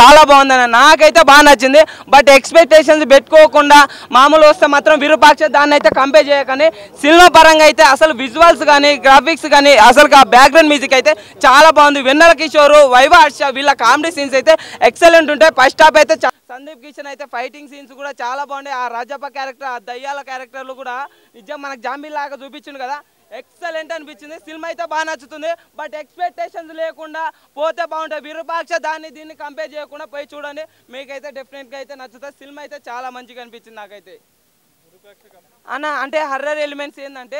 చాలా బాగుందన్న, నాకైతే బాగా నచ్చింది. బట్ ఎక్స్పెక్టేషన్స్ పెట్టుకోకుండా మామూలు వస్తే మాత్రం విరూపాక్ష దాన్ని అయితే కంపేర్ చేయకండి. సినిమా పరంగా అయితే అసలు విజువల్స్ కానీ గ్రాఫిక్స్ కానీ అసలు బ్యాక్గ్రౌండ్ మ్యూజిక్ అయితే చాలా బాగుంది. వెన్నెల కిషోర్, వైవ హర్ష వీళ్ళ కామెడీ సీన్స్ అయితే ఎక్సలెంట్ ఉంటాయి. ఫస్ట్ హాఫ్ అయితే సందీప్ కిషన్ అయితే ఫైటింగ్ సీన్స్ కూడా చాలా బాగున్నాయి. ఆ రాజప్ప క్యారెక్టర్, ఆ దయ్యాల క్యారెక్టర్లు కూడా నిజం మనకు జాంబీ లాగా చూపించింది కదా, ఎక్సలెంట్ అనిపించింది. సినిమా అయితే బాగా నచ్చుతుంది. బట్ ఎక్స్పెక్టేషన్స్ లేకుండా పోతే బాగుంటుంది. విరూపాక్ష దీన్ని కంపేర్ చేయకుండా పోయి చూడండి, మీకైతే డెఫినెట్గా అయితే నచ్చుతుంది. సినిమా అయితే చాలా మంచిగా అనిపించింది నాకైతే అన్న. అంటే హర్రర్ ఎలిమెంట్స్ ఏంటంటే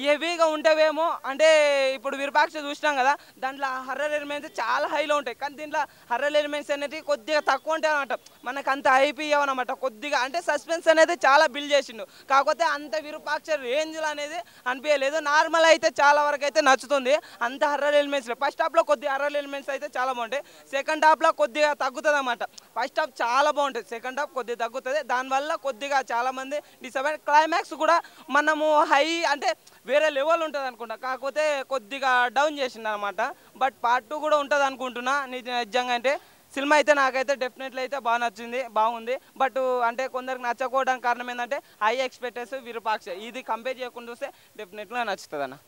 హెవీగా ఉంటవేమో, అంటే ఇప్పుడు విరూపాక్ష చూసినాం కదా, దాంట్లో హర్రర్ ఎలిమెంట్స్ చాలా హైలో ఉంటాయి. కానీ దీంట్లో హర్రర్ ఎలిమెంట్స్ అనేది కొద్దిగా తక్కువ ఉంటాయి అనమాట. మనకు అంత హైప్ ఇవ్వనమాట. కొద్దిగా అంటే సస్పెన్స్ అనేది చాలా బిల్డ్ చేసిండు, కాకపోతే అంత విరూపాక్ష రేంజ్లో అనేది అనిపించలేదు. నార్మల్ అయితే చాలా వరకు అయితే నచ్చుతుంది. అంత హర్రర్ ఎలిమెంట్స్ ఫస్ట్ హాఫ్లో కొద్దిగా హర్రర్ ఎలిమెంట్స్ అయితే చాలా బాగుంటాయి. సెకండ్ హాఫ్లో కొద్దిగా తగ్గుతుంది అనమాట. ఫస్ట్ హాఫ్ చాలా బాగుంటుంది, సెకండ్ హాఫ్ కొద్దిగా తగ్గుతుంది. దానివల్ల కొద్దిగా చాలామంది డిసప్పాయింట్. క్లైమాక్స్ కూడా మనము హై అంటే వేరే లెవెల్ ఉంటుంది అనుకుంటా, కాకపోతే కొద్దిగా డౌన్ చేసింది అనమాట. బట్ పార్ట్ 2 కూడా ఉంటుంది అనుకుంటున్నా నిజంగా. అంటే సినిమా అయితే నాకైతే డెఫినెట్లీ అయితే బాగా నచ్చింది, బాగుంది. బట్ అంటే కొందరికి నచ్చకపోవడానికి కారణం ఏంటంటే హై ఎక్స్పెక్టేషన్ విరూపాక్ష, ఇది కంపేర్ చేయకుండా చూస్తే డెఫినెట్గా నచ్చుతుంది అన్న.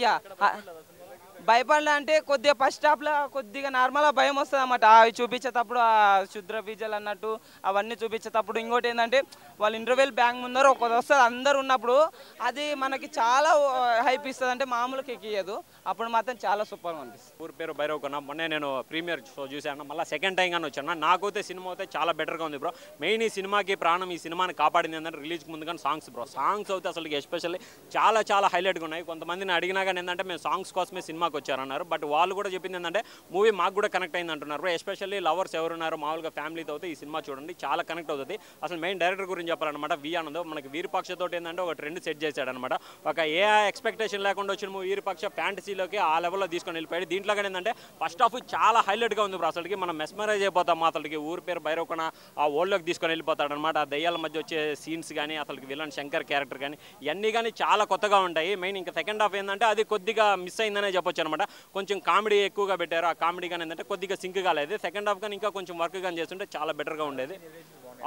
యా భయపడలే అంటే కొద్దిగా ఫస్ట్ హాఫ్లో కొద్దిగా నార్మల్గా భయం వస్తుంది అన్నమాట. అవి చూపించేటప్పుడు ఆ శుద్ర బీజాలు అన్నట్టు అవన్నీ చూపించేటప్పుడు. ఇంకోటి ఏంటంటే వాళ్ళు ఇంటర్వెల్ బ్యాంక్ ముందర ఒకటి వస్తుంది, అందరు ఉన్నప్పుడు అది మనకి చాలా హైప్ ఇస్తుంది. అంటే మామూలుగా ఎక్కియదు, అప్పుడు మాత్రం చాలా సూపర్గా అనిపిస్తుంది. ఊరి పేరు భైరవ్ కొన్న మొన్నే నేను ప్రీమియర్ షో చూశాను, మళ్ళీ సెకండ్ టైం కానీ వచ్చాను. నాకైతే సినిమా అయితే చాలా బెటర్గా ఉంది బ్రో. మెయిన్ ఈ సినిమాకి ప్రాణం, ఈ సినిమాని కాపాడింది ఏంటంటే రిలీజ్కి ముందు కానీ సాంగ్స్ బ్రో. సాంగ్స్ అయితే అసలు ఎస్పెషల్లీ చాలా చాలా హైలైట్గా ఉన్నాయి. కొంతమందిని అడిగినా కానీ ఏంటంటే మేము సాంగ్స్ కోసమే సినిమాకి వచ్చారన్నారు. బట్ వాళ్ళు కూడా చెప్పింది ఏంటంటే మూవీ మాకు కూడా కనెక్ట్ అయింది అంటున్నారు. ఎస్పెషల్లీ లవర్స్ ఎవరున్నారో మామూలుగా ఫ్యామిలీతో అయితే ఈ సినిమా చూడండి, చాలా కనెక్ట్ అవుతుంది. అసలు మెయిన్ డైరెక్టర్ గురించి చెప్పాలన్నమాట, వి ఆనంద్. మనకి వీరపక్షతో ఏంటంటే ఒక ట్రెండ్ సెట్ చేశాడనమాట. ఒక ఏ ఎక్స్పెక్టేషన్ లేకుండా వచ్చిన మూవీ వీరపక్ష ఫ్యాంటసీలోకి ఆ లెవెల్లో తీసుకొని వెళ్ళిపోయాడు. దీంట్లో కానీ ఏంటంటే ఫస్ట్ హాఫ్ చాలా హైలైట్గా ఉంది బ్రో. అసలుకి మనం మెస్మరైజ్ అయిపోతాం. అసలుకి ఊరి పేరు భైరవ్ కొన ఆ ఓల్డ్లోకి తీసుకొని వెళ్ళిపోతాడు అనమాట. ఆ దయ్యాల మధ్య వచ్చే సీన్స్ కానీ అసలుకి విలన్ శంకర్ క్యారెక్టర్ కానీ ఇవన్నీ కానీ చాలా కొత్తగా ఉంటాయి. మెయిన్ ఇంకా సెకండ్ హాఫ్ ఏంటంటే అది కొద్దిగా మిస్ అయిందనే చెప్పొచ్చు అనమాట. కొంచెం కామెడీ ఎక్కువగా పెట్టారు. ఆ కామెడీ కానీ ఏంటంటే కొద్దిగా సింక్ కాలేదు. సెకండ్ హాఫ్ కానీ ఇంకా కొంచెం వర్క్ కానీ చేస్తుంటే చాలా బెటర్గా ఉండేది.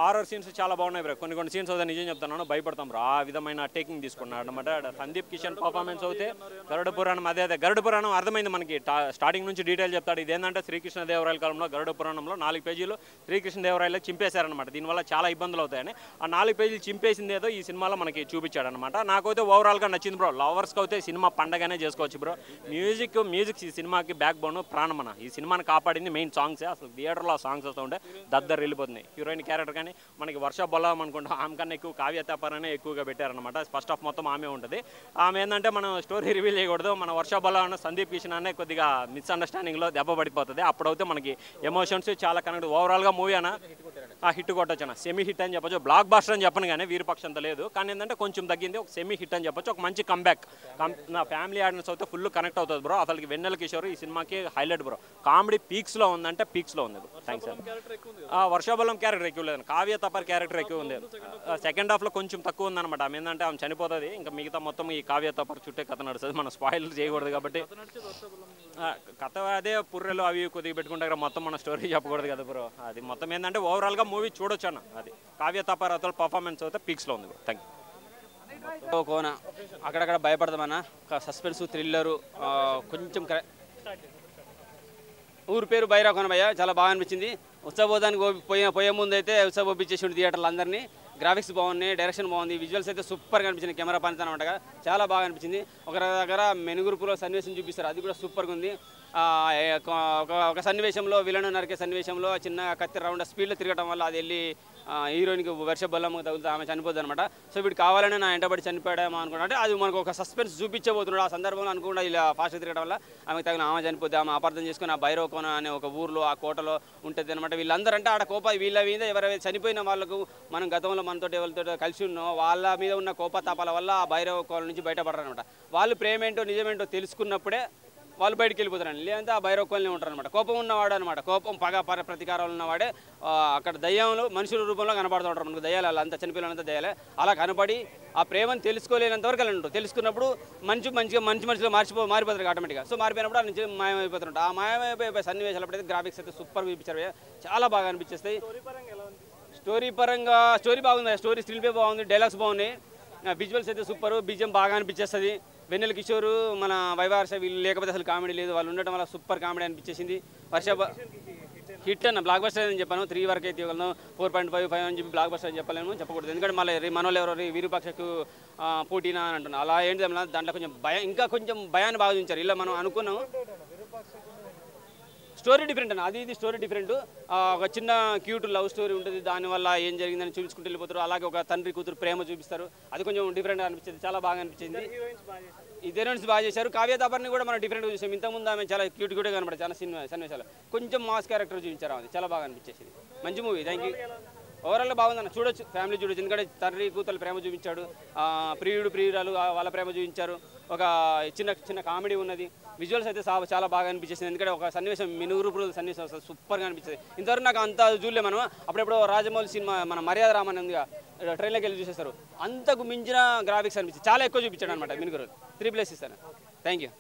హారర్ సీన్స్ చాలా బాగున్నాయి బ్రో. కొన్ని సీన్స్ అవుతాయి, నిజం చెప్తున్నాను, భయపడతాం బ్రో. ఆ విధమైన టేకింగ్ తీసుకున్నాడు అనమాట. సందీప్ కిషన్ పర్ఫార్మెన్స్ అయితే గరుడ పురాణం, అదే గరుడ పురాణం అర్థమైంది మనకి. స్టార్టింగ్ నుంచి డీటెయిల్ చెప్తాడు. ఇదేంటంటే శ్రీకృష్ణదేవరాయల కాలంలో గరుడ పురాణంలో 4 పేజీలు శ్రీకృష్ణదేవరాయలు చింపేశారనమాట. దీనివల్ల చాలా ఇబ్బందులు అవుతాయని ఆ 4 పేజీలు చింపేసింది ఏదో ఈ సినిమాలో మనకి చూపించాడు అనమాట. నాకైతే ఓవరాల్గా నచ్చింది బ్రో. లవర్స్కి అయితే సినిమా పండగానే చేసుకోవచ్చు బ్రో. మ్యూజిక్ ఈ సినిమాకి బ్యాక్ బోన్, ప్రాణమన. ఈ సినిమాని కాపాడింది మెయిన్ సాంగ్సే. అసలు థియేటర్లో ఆ సాంగ్స్ వస్తూ ఉంటే దద్దరు వెళ్ళిపోతున్నాయి. హీరోయిన్ క్యారెక్టర్ కానీ మనకి వర్ష బొల్లం అనుకుంటాం, ఆమె కన్నా ఎక్కువ కావ్య తాపరనే ఎక్కువగా పెట్టారనమాట. ఫస్ట్ హాఫ్ మొత్తం ఆమె ఉంటుంది. ఆమె ఏంటంటే మనం స్టోరీ రివీల్ చేయకూడదు. మన వర్ష బొల్లం అన్న సందీప్ కిషన్ అనే కొద్దిగా మిస్అండర్స్టాండింగ్లో దెబ్బ పడిపోతుంది. అప్పుడైతే మనకి ఎమోషన్స్ చాలా కనెక్ట్. ఓవరాల్గా మూవీ అన్న హిట్ కొట్టచ్చు అన్న, సెమీ హిట్ అని చెప్పొచ్చు. బ్లాక్ బాస్టర్ అని చెప్పను కానీ వీరపక్ష అంత లేదు, కానీ ఏంటంటే కొంచెం తగ్గింది. ఒక సెమీ హిట్ అని చెప్పొచ్చు. ఒక మంచి కంబ్యాక్. నా ఫ్యామిలీ ఆడియన్స్ అయితే ఫుల్ కనెక్ట్ అవుతుంది బ్రో. అసలు వెన్నెల కిషోర్ ఈ సినిమాకి హైలైట్ బ్రో. కామెడీ పీక్స్లో ఉందంటే పీక్స్లో ఉంది బ్రో. Thanks sir. వర్షబలం క్యారెక్టర్ ఎక్కువ లేదు, కావ్య తపర్ క్యారెక్టర్ ఎక్కువ ఉంది. సెకండ్ హాఫ్లో కొంచెం తక్కువ ఉందన్నమాట. ఆమె ఏంటంటే ఆమె చనిపోతుంది, ఇంకా మిగతా మొత్తం ఈ కావ్య తపర్ చుట్టే కథ నడుస్తుంది. మనం స్పాయిల్ చేయకూడదు కాబట్టి కథ అదే పుర్రెలు అవి కొద్దిగా పెట్టుకుంటే మొత్తం మన స్టోరీ చెప్పకూడదు కదా బ్రో. అది మొత్తం ఏంటంటే ఓవరాల్గా మూవీ చూడొచ్చు అన్న. అది కావ్య తపర్ అతను పర్ఫార్మెన్స్ అయితే పీక్స్లో ఉంది బ్రో. Thank you. కోన అక్కడక్కడ భయపడదామన్న, సస్పెన్స్ థ్రిల్లరు కొంచెం ఊరి పేరు భైరవ్ కొన భయ్య చాలా బాగా అనిపించింది. ఉత్సవోదానికి పోయే ముందు అయితే ఉత్సవ ఒప్పించేసి థియేటర్లు అందరినీ. గ్రాఫిక్స్ బాగున్నాయి, డైరెక్షన్ బాగుంది, విజువల్స్ అయితే సూపర్గా అనిపించింది. కెమెరా పనితనం అనమాట చాలా బాగా అనిపించింది. ఒక దగ్గర మెనుగురుపులో సన్నివేశం చూపిస్తారు, అది కూడా సూపర్గా ఉంది. ఒక సన్నివేశంలో విలన్ నరికే సన్నివేశంలో చిన్న కత్తి రౌండ్ స్పీడ్లో తిరగడం వల్ల అది వెళ్ళి హీరోయిన్కి వర్ష బల్లము తగులుతూ ఆమె చనిపోద్ది అనమాట. సో వీడు కావాలని నా ఎంటబడి చనిపోయాడేమో అనుకున్నా, అంటే అది మనకు ఒక సస్పెన్స్ చూపించబోతున్నాడు. ఆ సందర్భంలో అనుకుండా ఇలా ఫాస్ట్గా తిరగడం వల్ల ఆమెకు తగిన ఆమె చనిపోద్ది. ఆమె అపార్థం చేసుకుని ఆ భైరవ కోన అనే ఒక ఊర్లో ఆ కోటలో ఉంటుంది అనమాట. వీళ్ళందరూ అంటే ఆడ వీళ్ళ మీద ఎవరైతే చనిపోయిన వాళ్ళకు మనం గతంలో మనతో ఎవరితో కలిసి ఉన్నో వాళ్ళ మీద ఉన్న కోపతాపాల వల్ల ఆ భైరవ కోన నుంచి బయటపడరు అనమాట. వాళ్ళు ప్రేమేంటో నిజమేంటో తెలుసుకున్నప్పుడే వాళ్ళు బయటికి వెళ్ళిపోతారండి. లేదంటే ఆ భైరవ కోల్ని ఉంటారు అనమాట. కోపం ఉన్నవాడు అనమాట. కోపం పగ ప్రతీకారాలు ఉన్నవాడే అక్కడ దయ్యంలో మనుషుల రూపంలో కనపడుతూ ఉంటారు. మనకు దయ్యాలు అలా అంతా చనిపోయినంత దయ్యాలే అలా కనపడి ఆ ప్రేమను తెలుసుకోలేనంత వరకు వెళ్ళి ఉంటారు. తెలుసుకున్నప్పుడు మంచి మనుషులు మారిపోతారు ఆటోమేటిక్గా. సో మారిపోయినప్పుడు ఆ నుంచి మాయమైపోతుంటారు. ఆ మాయమైపోయే సన్నివేశాలు అప్పుడైతే గ్రాఫిక్స్ అయితే సూపర్ చూపించారు. చాలా బాగా అనిపించేస్తాయి. స్టోరీ బాగుంది. స్టోరీ స్టిల్ పే బాగుంది. డైలాగ్స్ బాగున్నాయి. విజువల్స్ అయితే సూపర్. బీజిఎం బాగా అనిపించేస్తుంది. వెన్నెల కిషోర్ మన వైవార్ష వీళ్ళు లేకపోతే అసలు కామెడీ లేదు. వాళ్ళు ఉండటం వల్ల సూపర్ కామెడీ అనిపించేసింది. హిట్ అన్న బ్లాక్ బస్టర్ అని చెప్పాను. 3 వరకు అయితే ఇవ్వగలను. 4.5, 5 అని చెప్పి బ్లాక్ బస్టర్ అని చెప్పలేము, చెప్పకూడదు. ఎందుకంటే మళ్ళీ మనోళ్ళు ఎవరు విరూపాక్షకు పోటీనా అని అంటున్నాను. అలా ఏంటి దాంట్లో కొంచెం ఇంకా కొంచెం భయాన్ని బాగా చూపించారు. ఇలా మనం అనుకున్నాం స్టోరీ డిఫరెంట్ అన్న. ఇది స్టోరీ డిఫరెంట్. ఒక చిన్న క్యూట్ లవ్ స్టోరీ ఉంటుంది. దానివల్ల ఏం జరిగిందని చూపించుకుంటూ వెళ్ళిపోతారు. అలాగే ఒక తండ్రి కూతురు ప్రేమ చూపిస్తారు. అది కొంచెం డిఫరెంట్గా అనిపించింది. చాలా బాగా అనిపించింది. ఈ హీరోయిన్స్ బాగా చేశారు. కావ్య తాపర్ని కూడా మనం డిఫరెంట్గా చూసాం. ఇంతకుముందు ఆమె చాలా క్యూట్గా కనపడదు. చాలా సన్నివేశాలు కొంచెం మాస్ క్యారెక్టర్ చూపించారు. అది చాలా బాగా అనిపించేసింది. మంచి మూవీ. Thank you. ఓవరాల్గా బాగుందన్న. చూడొచ్చు, ఫ్యామిలీ చూడొచ్చు. ఎందుకంటే తండ్రి కూతురు ప్రేమ చూపించాడు. ప్రియురాలు వాళ్ళ ప్రేమ చూపించారు. ఒక చిన్న కామెడీ ఉన్నది. విజువల్స్ అయితే చాలా బాగా అనిపించేసింది. ఎందుకంటే ఒక సన్నివేశం మినుగురు సన్నివేశం సూపర్గా అనిపించింది. ఇంతవరకు నాకు అంత చూడలే. మనం అప్పుడెప్పుడు రాజమౌళి సినిమా మన మర్యాద రామన్ ఉందిగా, ట్రైన్లోకి వెళ్ళి చూసేస్తారు. అంతకు మించిన గ్రాఫిక్స్ అనిపించింది. చాలా ఎక్కువ చూపించాడు అనమాట మినుగురు. 3+ ఇస్తాను. Thank you.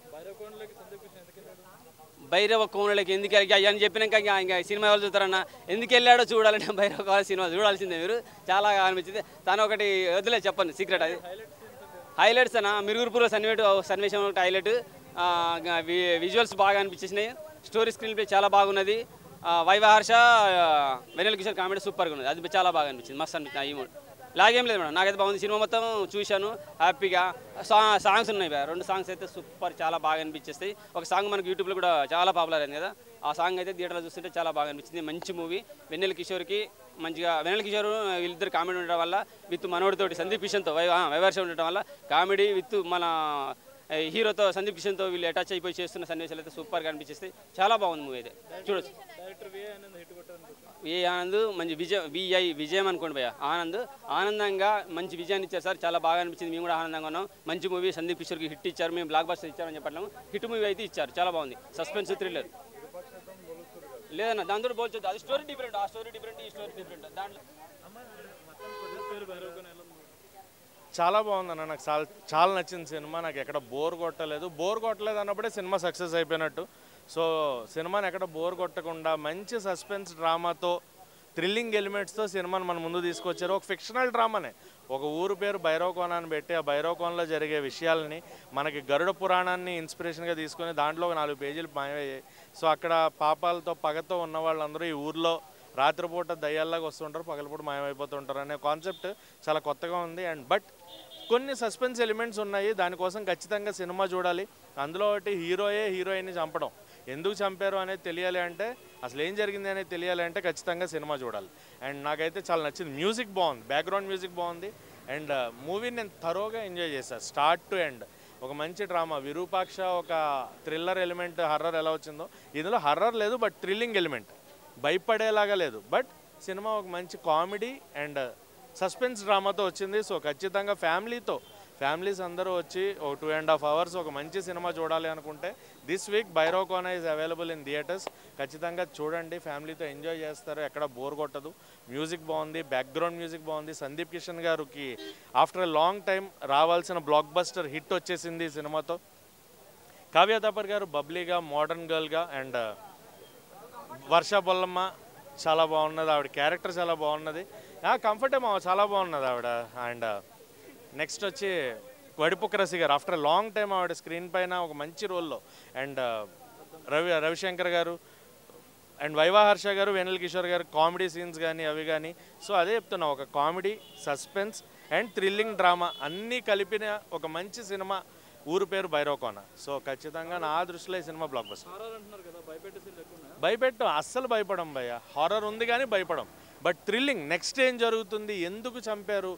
భైరవ కోణలకి ఎందుకు అని చెప్పినాక ఇంకా సినిమా ఎవరు చూస్తారన్న. ఎందుకు వెళ్ళాడో చూడాలంటే భైరవ కోన సినిమా చూడాల్సిందే మీరు. చాలా అనిపించింది. తను ఒకటి వదిలే చెప్పండి సీక్రెట్. అది హైలైట్స్ అన్న. మిరుగురుపూర్వ సన్నివేశం ఒకటి హైలైట్. విజువల్స్ బాగా అనిపించేసినాయి. స్టోరీ స్క్రీన్ ప్లే చాలా బాగున్నది. వైవాహర్ష వెన్నెల కిషోర్ కామెడీ సూపర్గా ఉన్నది. అది చాలా బాగా అనిపించింది. మస్తు అనిపించింది. ఈ మూడు లాగేం లేదు మేడం. నాకైతే బాగుంది. సినిమా మొత్తం చూశాను హ్యాపీగా. సాంగ్స్ ఉన్నాయి. 2 సాంగ్స్ అయితే సూపర్, చాలా బాగా అనిపించేస్తాయి. ఒక సాంగ్ మనకు యూట్యూబ్లో కూడా చాలా పాపులర్ అయింది కదా. ఆ సాంగ్ అయితే థియేటర్లో చూస్తుంటే చాలా బాగా అనిపించింది. మంచి మూవీ. వెన్నెల కిషోర్కి మంచిగా వెన్నెల కిషోర్ వీళ్ళిద్దరు కామెడీ ఉండడం వల్ల విత్ మనోడితోటి సందీప్ కిషన్తో వైవర్ష ఉండటం వల్ల కామెడీ విత్ మన హీరోతో సందీప్ కిషన్తో వీళ్ళు అటాచ్ అయిపోయి చేస్తున్న సన్నివేశాలు అయితే సూపర్గా అనిపించేస్తాయి. చాలా బాగుంది మూవీ అయితే చూడొచ్చు. ఆనంద్ మంచి విజయం అనుకోండి భయ్య. ఆనందంగా మంచి విజయాన్ని ఇచ్చారు సార్. చాలా బాగా అనిపించింది. మేము కూడా ఆనందంగా ఉన్నాం. మంచి మూవీ. సందీప్ కిషోర్కి హిట్ ఇచ్చారు. మేము బ్లాక్ బస్టర్ ఇచ్చారని చెప్పట్లేము. హిట్ మూవీ అయితే ఇచ్చారు. చాలా బాగుంది. సస్పెన్స్ థ్రిల్లర్ లేదన్న. దాంతో పోల్చొద్దు. అది స్టోరీ డిఫరెంట్. ఆ స్టోరీ డిఫరెంట్, ఈ స్టోరీ డిఫరెంట్. దాంట్లో చాలా బాగుందన్న. నాకు చాలా నచ్చింది సినిమా. నాకు ఎక్కడ బోర్ కొట్టలేదు అన్నప్పుడే సినిమా సక్సెస్ అయిపోయినట్టు. సో సినిమాని ఎక్కడ బోర్ కొట్టకుండా మంచి సస్పెన్స్ డ్రామాతో థ్రిల్లింగ్ ఎలిమెంట్స్తో సినిమాని మన ముందు తీసుకొచ్చారు. ఒక ఫిక్షనల్ డ్రామానే. ఒక ఊరు పేరు భైరవ కోన అని పెట్టి ఆ భైరవ కోనలో జరిగే విషయాలని మనకి గరుడ పురాణాన్ని ఇన్స్పిరేషన్గా తీసుకొని దాంట్లో ఒక 4 పేజీలు మాయమయ్యాయి. సో అక్కడ పాపాలతో పగతో ఉన్న వాళ్ళందరూ ఈ ఊర్లో రాత్రిపూట దయ్యాల్లాగా వస్తుంటారు, పగలపూట మాయమైపోతుంటారు అనే కాన్సెప్ట్ చాలా కొత్తగా ఉంది. బట్ కొన్ని సస్పెన్స్ ఎలిమెంట్స్ ఉన్నాయి. దానికోసం ఖచ్చితంగా సినిమా చూడాలి. అందులో ఒకటి హీరోయిన్ని చంపడం. ఎందుకు చంపారు అనేది తెలియాలి అంటే, అసలు ఏం జరిగింది అనేది తెలియాలి అంటే ఖచ్చితంగా సినిమా చూడాలి. అండ్ నాకైతే చాలా నచ్చింది. మ్యూజిక్ బాగుంది, బ్యాక్గ్రౌండ్ మ్యూజిక్ బాగుంది. అండ్ మూవీని నేను థరోగా ఎంజాయ్ చేశాను స్టార్ట్ టు ఎండ్. ఒక మంచి డ్రామా. విరూపాక్ష ఒక థ్రిల్లర్ ఎలిమెంట్, హర్రర్ ఎలా వచ్చిందో ఇందులో హర్రర్ లేదు, బట్ థ్రిల్లింగ్ ఎలిమెంట్. భయపడేలాగా లేదు, బట్ సినిమా ఒక మంచి కామెడీ అండ్ సస్పెన్స్ డ్రామాతో వచ్చింది. సో ఖచ్చితంగా ఫ్యామిలీస్ అందరూ వచ్చి ఒక 2.5 hours ఒక మంచి సినిమా చూడాలి అనుకుంటే this week Bhairava Kona is available in theatres. ఖచ్చితంగా చూడండి. ఫ్యామిలీతో ఎంజాయ్ చేస్తారు. ఎక్కడ బోర్ కొట్టదు. మ్యూజిక్ బాగుంది, బ్యాక్గ్రౌండ్ మ్యూజిక్ బాగుంది. సందీప్ కిషన్ గారికి ఆఫ్టర్ ఎ లాంగ్ టైం రావాల్సిన బ్లాక్ బస్టర్ హిట్ వచ్చేసింది ఈ సినిమాతో. కావ్య తాపర్ గారు బబ్లీగా, మోడర్న్ గర్ల్గా, అండ్ వర్ష బొల్లమ్మ చాలా బాగున్నది. ఆవిడ క్యారెక్టర్ చాలా బాగున్నది. కంఫర్టేమో చాలా బాగున్నది ఆవిడ. అండ్ నెక్స్ట్ వచ్చి వడిపుక్రసి గారు ఆఫ్టర్ లాంగ్ టైం ఆవిడ స్క్రీన్ పైన ఒక మంచి రోల్లో. అండ్ రవిశంకర్ గారు అండ్ వైవాహర్ష గారు, వెన్నెల కిషోర్ గారు కామెడీ సీన్స్ కానీ అవి కానీ. సో అదే చెప్తున్నా, ఒక comedy, suspense and thrilling drama అన్నీ కలిపిన ఒక మంచి సినిమా ఊరు పేరు భైరవ కోన. సో ఖచ్చితంగా నా దృష్టిలో ఈ సినిమా బ్లాక్ బస్టర్. భయపెట్టు అస్సలు భయపడం భయ్య. హారర్ ఉంది కానీ భయపడం, బట్ థ్రిల్లింగ్. నెక్స్ట్ ఏం జరుగుతుంది, ఎందుకు చంపారు,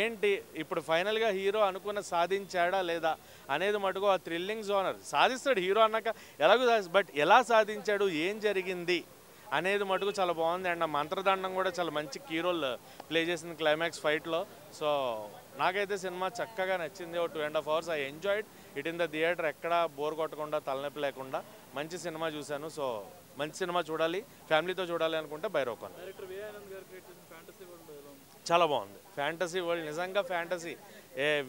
ఏంటి, ఇప్పుడు ఫైనల్గా హీరో అనుకున్న సాధించాడా లేదా అనేది మటుకు ఆ థ్రిల్లింగ్ జోనర్. సాధిస్తాడు హీరో అన్నాక ఎలాగో, బట్ ఎలా సాధించాడు, ఏం జరిగింది అనేది మటుకు చాలా బాగుంది. అండ్ ఆ మంత్రదండం కూడా చాలా మంచి కీ రోల్ ప్లే చేసింది క్లైమాక్స్ ఫైట్లో. సో నాకైతే సినిమా చక్కగా నచ్చింది. ఒక 2.5 hours I enjoyed. It in the theatre ఎక్కడ బోర్ కొట్టకుండా తలనొప్పి లేకుండా మంచి సినిమా చూశాను. సో మంచి సినిమా చూడాలి, ఫ్యామిలీతో చూడాలి అనుకుంటే భైరవకోన చాలా బాగుంది. ఫ్యాంటసీ వరల్డ్ నిజంగా ఫ్యాంటసీ,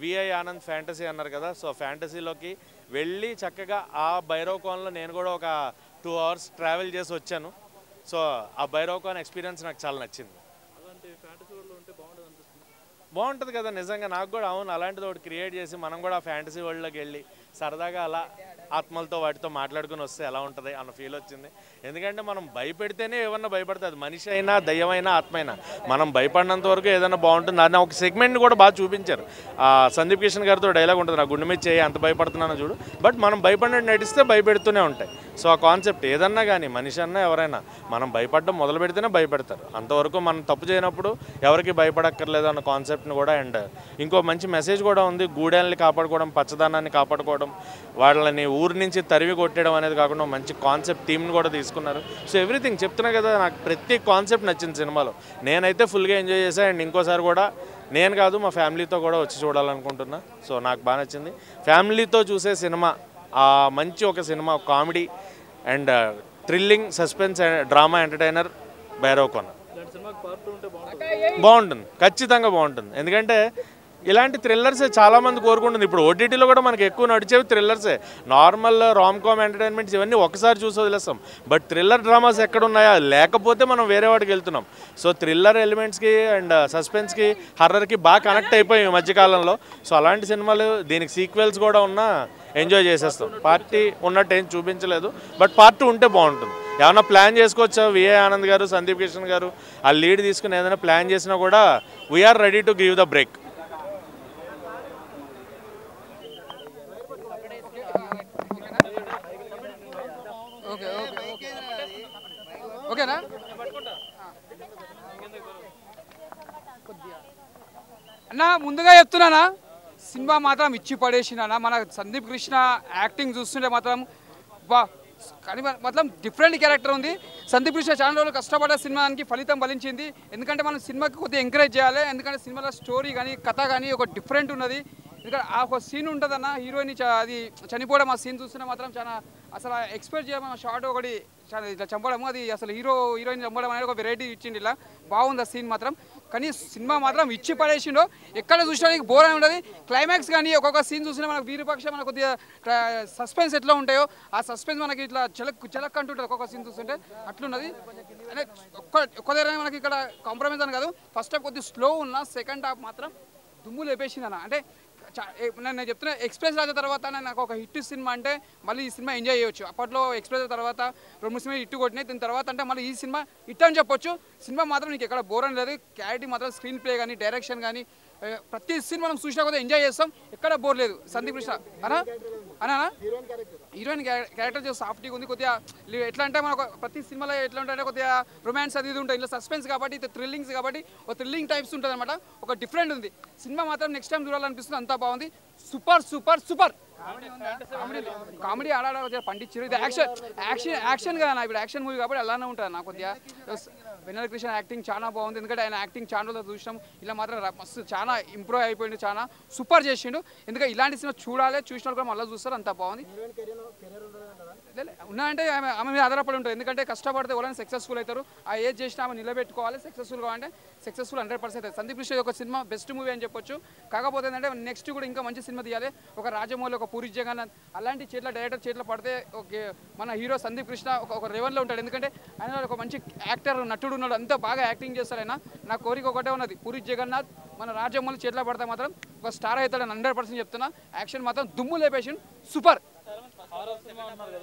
విఐ ఆనంద్ ఫ్యాంటసీ అన్నారు కదా, సో ఫ్యాంటసీలోకి వెళ్ళి చక్కగా ఆ భైరవకోనలో నేను కూడా ఒక 2 hours ట్రావెల్ చేసి వచ్చాను. సో ఆ భైరవకోన ఎక్స్పీరియన్స్ నాకు చాలా నచ్చింది. బాగుంటుంది కదా నిజంగా, నాకు కూడా అవును అలాంటిది ఒకటి క్రియేట్ చేసి మనం కూడా ఆ ఫ్యాంటసీ వరల్డ్లోకి వెళ్ళి సరదాగా అలా ఆత్మలతో వాటితో మాట్లాడుకుని వస్తే ఎలా ఉంటుంది అన్న ఫీల్ వచ్చింది. ఎందుకంటే మనం భయపెడితేనే ఏమన్నా భయపడుతుంది, మనిషి అయినా దయ్యమైనా ఆత్మైనా. మనం భయపడినంత వరకు ఏదైనా బాగుంటుంది. అది ఒక సెగ్మెంట్ని కూడా బాగా చూపించారు. సందీప్ కిషన్ గారితో డైలాగ్ ఉంటుంది, నా గుండె మీద చేయి అంత భయపడుతున్నాను చూడు, బట్ మనం భయపడినట్టు నటిస్తే భయపెడుతూనే ఉంటాయి. సో ఆ కాన్సెప్ట్ ఏదన్నా కానీ మనిషి అన్నా ఎవరైనా మనం భయపడడం మొదలు పెడితేనే భయపెడతారు. అంతవరకు మనం తప్పు చేయనప్పుడు ఎవరికి భయపడక్కర్లేదు అన్న కాన్సెప్ట్ని కూడా. అండ్ ఇంకో మంచి మెసేజ్ కూడా ఉంది, గూడెల్ని కాపాడుకోవడం, పచ్చదనాన్ని కాపాడుకోవడం, వాళ్ళని ఊరి నుంచి తరివి కొట్టడం అనేది కాకుండా మంచి కాన్సెప్ట్ థీమ్ని కూడా తీసుకున్నారు. సో ఎవ్రీథింగ్ చెప్తున్నా కదా, నాకు ప్రతి కాన్సెప్ట్ నచ్చింది సినిమాలో. నేనైతే ఫుల్గా ఎంజాయ్ చేశాను. అండ్ ఇంకోసారి కూడా నేను కాదు మా ఫ్యామిలీతో కూడా వచ్చి చూడాలనుకుంటున్నా. సో నాకు బాగా నచ్చింది. ఫ్యామిలీతో చూసే సినిమా, మంచి ఒక cinema, comedy and thrilling, suspense, drama, entertainer Bhairavakona బాగుంటుంది, ఖచ్చితంగా బాగుంటుంది. ఎందుకంటే ఇలాంటి థ్రిల్లర్సే చాలామంది కోరుకుంటుంది. ఇప్పుడు ఓటీటీలో కూడా మనకి ఎక్కువ నడిచేవి థ్రిల్లర్సే. నార్మల్ రామ్కామ్ ఎంటర్టైన్మెంట్స్ ఇవన్నీ ఒకసారి చూసి వదిలేస్తాం, బట్ థ్రిల్లర్ డ్రామాస్ ఎక్కడున్నాయా, లేకపోతే మనం వేరే వాటికి వెళ్తున్నాం. సో థ్రిల్లర్ ఎలిమెంట్స్కి అండ్ సస్పెన్స్కి, హర్రర్కి బాగా కనెక్ట్ అయిపోయాయి ఈ మధ్యకాలంలో. సో అలాంటి సినిమాలు, దీనికి సీక్వెల్స్ కూడా ఉన్నా ఎంజాయ్ చేసేస్తాం. పార్టీ ఉన్నట్టు ఏం చూపించలేదు, బట్ పార్ట్ 2 ఉంటే బాగుంటుంది. ఏమైనా ప్లాన్ చేసుకోవచ్చా, విఐ ఆనంద్ గారు, సందీప్ కిషన్ గారు ఆ లీడ్ తీసుకుని ఏదైనా ప్లాన్ చేసినా కూడా we are ready to give the break. ఓకేనా? అన్నా ముందుగా చెప్తున్నానా, సినిమా మాత్రం ఇచ్చి పడేసినా. మన సందీప్ కృష్ణ యాక్టింగ్ చూస్తుంటే మాత్రం బా, కానీ మొత్తం డిఫరెంట్ క్యారెక్టర్ ఉంది. సందీప్ కృష్ణ చాలా రోజులు కష్టపడ్డ సినిమాకి ఫలితం ఫలించింది. ఎందుకంటే మనం సినిమాకి కొద్దిగా ఎంకరేజ్ చేయాలి. ఎందుకంటే సినిమాలో స్టోరీ కానీ కథ కానీ ఒక డిఫరెంట్ ఉన్నది. ఇక్కడ ఆ ఒక సీన్ ఉంటుందన్న, హీరోయిన్ అది చనిపోవడం, ఆ సీన్ చూస్తుంటే మాత్రం చాలా అసలు ఎక్స్పెక్ట్ చేయడం. షార్ట్ ఒకటి చాలా ఇట్లా చంపడము, అది అసలు హీరోయిన్ చంపడం అనేది ఒక వెరైటీ ఇచ్చింది. ఇలా బాగుంది ఆ సీన్ మాత్రం. కానీ సినిమా మాత్రం ఇచ్చి పడేసిండో, ఎక్కడ చూసడానికి బోర్ అని ఉండదు. క్లైమాక్స్ కానీ ఒక్కొక్క సీన్ చూసినా మనకు వీరపక్ష మనకు కొద్దిగా సస్పెన్స్ ఎట్లా ఉంటాయో ఆ సస్పెన్స్ మనకి ఇట్లా చెలక్ అంటుంటుంది ఒక్కొక్క సీన్ చూస్తుంటే, అట్లున్నది. అంటే ఒక్క దగ్గర మనకి ఇక్కడ కాంప్రమైజ్ అని కాదు. ఫస్ట్ హాఫ్ కొద్దిగా స్లో ఉన్నా, సెకండ్ హాఫ్ మాత్రం దుమ్ము లేపేసింది అన్న. అంటే నేను చెప్తున్నా, ఎక్స్ప్రెస్ రాజా తర్వాత నాకు ఒక హిట్ సినిమా అంటే మళ్ళీ ఈ సినిమా ఎంజాయ్ చేయొచ్చు. అప్పట్లో ఎక్స్ప్రెస్ తర్వాత 2-3 సినిమా హిట్ కొట్టినాయి, దీని తర్వాత అంటే మళ్ళీ ఈ సినిమా హిట్ అని చెప్పొచ్చు. సినిమా మాత్రం నీకు ఎక్కడ బోర్ అని లేదు. క్లారిటీ మాత్రం, స్క్రీన్ ప్లే కానీ, డైరెక్షన్ కానీ, ప్రతి సీన్ మనం చూసినా కూడా ఎంజాయ్ చేస్తాం, ఎక్కడ బోర్ లేదు. సందీప్ కృష్ణ అనా హీరోయిన్ క్యారెక్టర్ చేసి సాఫ్ట్గా ఉంది. కొద్దిగా ఎట్లా అంటే మనకు ప్రతి సినిమాలో ఎట్లా ఉంటాయంటే కొద్దిగా రొమాన్స్ అది ఇది ఉంటుంది. ఇలా సస్పెన్స్ కాబట్టి, థ్రిల్లింగ్స్ కాబట్టి ఒక థ్రిల్లింగ్ టైప్స్ ఉంటుంది అనమాట. ఒక డిఫరెంట్ ఉంది సినిమా మాత్రం. నెక్స్ట్ టైం చూడాలనిపిస్తుంది, అంతా బాగుంది. సూపర్ సూపర్ సూపర్ కామెడీ ఆడాడ పండించారు. ఇది యాక్షన్ కదా, ఇప్పుడు యాక్షన్ మూవీ కాబట్టి అలానే ఉంటుంది నాకు. కొద్దిగా వెన్నెల కృష్ణ యాక్టింగ్ చాలా బాగుంది. ఎందుకంటే ఆయన యాక్టింగ్ చాలా రోజులు చూసినాం, ఇలా మాత్రం మస్తు చాలా ఇంప్రూవ్ అయిపోయింది, చాలా సూపర్ చేసిండు. ఎందుకంటే ఇలాంటి సినిమా చూడాలి, చూసిన కూడా మళ్ళీ చూస్తారు, అంత బాగుంది. ఉన్నాయంటే ఆమె మీద ఆధారపడి ఉంటుంది. ఎందుకంటే కష్టపడితే ఎవరైనా సక్సెస్ఫుల్ అవుతారు. ఆ ఏజ్ చేసినా ఆమె నిలబెట్టుకోవాలి. సక్సెస్ఫుల్ కావాలంటే సక్సెస్ఫుల్ 100%. సందీప్ కృష్ణ ఒక సినిమా బెస్ట్ మూవీ అని చెప్పొచ్చు. కాకపోతే ఏంటంటే నెక్స్ట్ కూడా ఇంకా మంచి సినిమా తీయాలి. ఒక రాజమౌళి, ఒక పూరి జగన్నాథ్ అలాంటి డైరెక్టర్ చేతిలో పడితే ఓకే. మన హీరో సందీప్ కృష్ణ ఒక లెవెల్లో ఉంటాడు. ఎందుకంటే ఆయన ఒక మంచి యాక్టర్, నటుడు ఉన్నాడు, అంతా బాగా యాక్టింగ్ చేస్తాడు ఆయన. నా కోరిక ఒకటే ఉన్నది, పూరి జగన్నాథ్ మన రాజమౌళి చేతిలో పడితే మాత్రం ఒక స్టార్ అవుతాడని 100% చెప్తున్నా. యాక్షన్ మాత్రం దుమ్ము లేపేసి సూపర్.